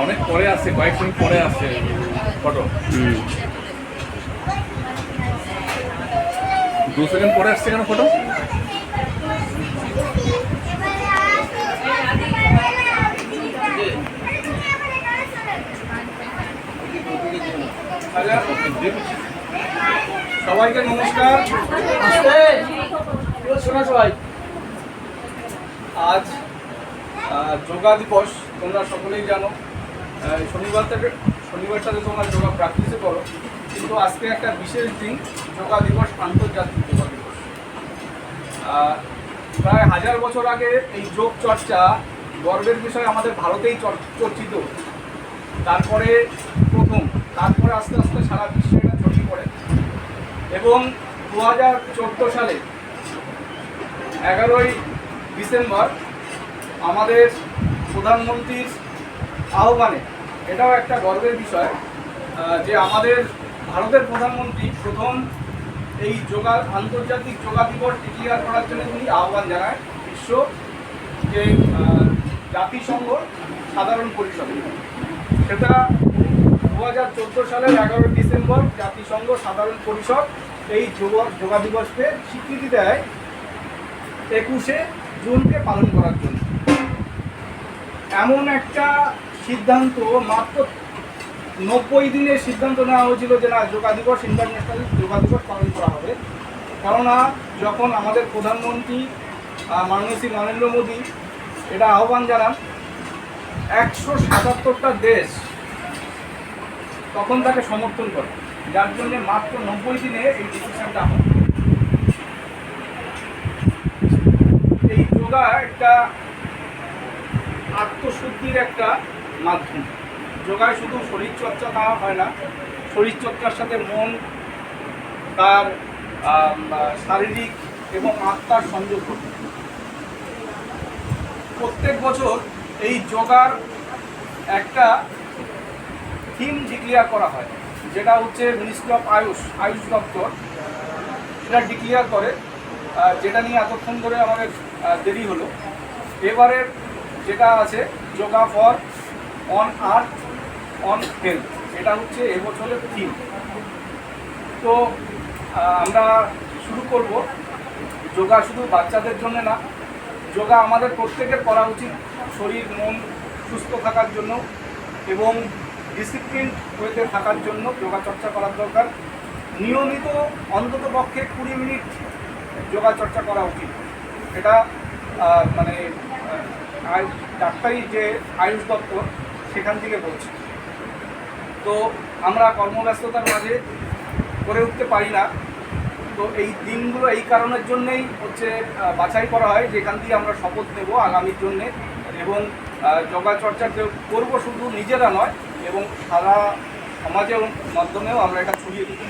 অনেক পরে আসছে, কয়েক মিনিট পরে আসছে ফটো। 2 সেকেন্ড পরে আসছে কেন ফটো? সবাইকে নমস্কার। সবাই আজ যোগা দিবস, তোমরা সকলেই জানো। শনিবারটাতে তোমরা যোগা প্র্যাকটিসে করো, কিন্তু আজকে একটা বিশেষ দিন, যোগা দিবস, আন্তর্জাতিক যোগা দিবস। প্রায় 1000 বছর আগে এই যোগ চর্চা গর্বের বিষয় আমাদের ভারতেই চর্চিত। তারপরে তারপরে আস্তে আস্তে সারা বিশ্বে এটা ছড়িয়ে পড়ে এবং 2014 সালে 11ই ডিসেম্বর আমাদের প্রধানমন্ত্রীর আহ্বানে, এটাও একটা গর্বের বিষয় যে আমাদের ভারতের প্রধানমন্ত্রী প্রথম এই আন্তর্জাতিক যোগা দিবস ডিক্লেয়ার করার জন্য উনি আহ্বান জানায় বিশ্ব যে জাতিসংঘ সাধারণ পরিষদে। সেটা 2014 সালের 11ই ডিসেম্বর জাতিসংঘ সাধারণ পরিষদ এই যোগা দিবসকে স্বীকৃতি দেয় 21শে জুনকে পালন করার জন্য। এমন একটা সিদ্ধান্ত, মাত্র 90 দিনের সিদ্ধান্ত নেওয়া হয়েছিল যে না, যোগা দিবস, ইন্টারন্যাশনাল যোগা দিবস পালন করা হবে। কেননা যখন আমাদের প্রধানমন্ত্রী মাননীয় শ্রী নরেন্দ্র মোদী এটা আহ্বান জানান, 177টা দেশ তখন তাকে সমর্থন করে, যার জন্য মাত্র 90 দিনে এই ডিসিশনটা হয়। এই যোগা একটা আত্মশুদ্ধির একটা মাধ্যম। যোগায় শুধু শরীরচর্চা না হয় না, শরীরচর্চার সাথে মন, তার শারীরিক এবং আত্মার সংযোগ ঘটে। প্রত্যেক বছর এই যোগার একটা থিম ডিক্লেয়ার করা হয়, যেটা হচ্ছে মিনিস্ট্রি অফ আয়ুষ দপ্তর সেটা ডিক্লেয়ার করে, যেটা নিয়ে এতক্ষণ ধরে আমাদের দেরি হলো। এবারের যেটা আছে yoga for on earth on health, এটা হচ্ছে এবছরের থিম। তো আমরা শুরু করব। যোগা শুধু বাচ্চাদের জন্য না, যোগা আমাদের প্রত্যেকের করা উচিত শরীর মন সুস্থ থাকার জন্য এবং ডিসিপ্লিন ওয়েতে থাকার জন্য যোগা চর্চা করার দরকার। নিয়মিত অন্তত পক্ষে 20 মিনিট যোগা চর্চা করা উচিত। এটা মানে ডাক্তারি যে আয়ুষ দপ্তর সেখান থেকে বলছে। তো আমরা কর্মব্যস্ততার মাঝে করে উঠতে পারি না, তো এই দিনগুলো এই কারণের জন্যেই হচ্ছে বাছাই করা হয়, যেখান দিয়ে আমরা শপথ নেব আগামীর জন্যে এবং যোগা চর্চা করবো শুধু নিজেরা নয় এবং সারা সমাজের মাধ্যমেও আমরা এটা ছড়িয়ে দিতে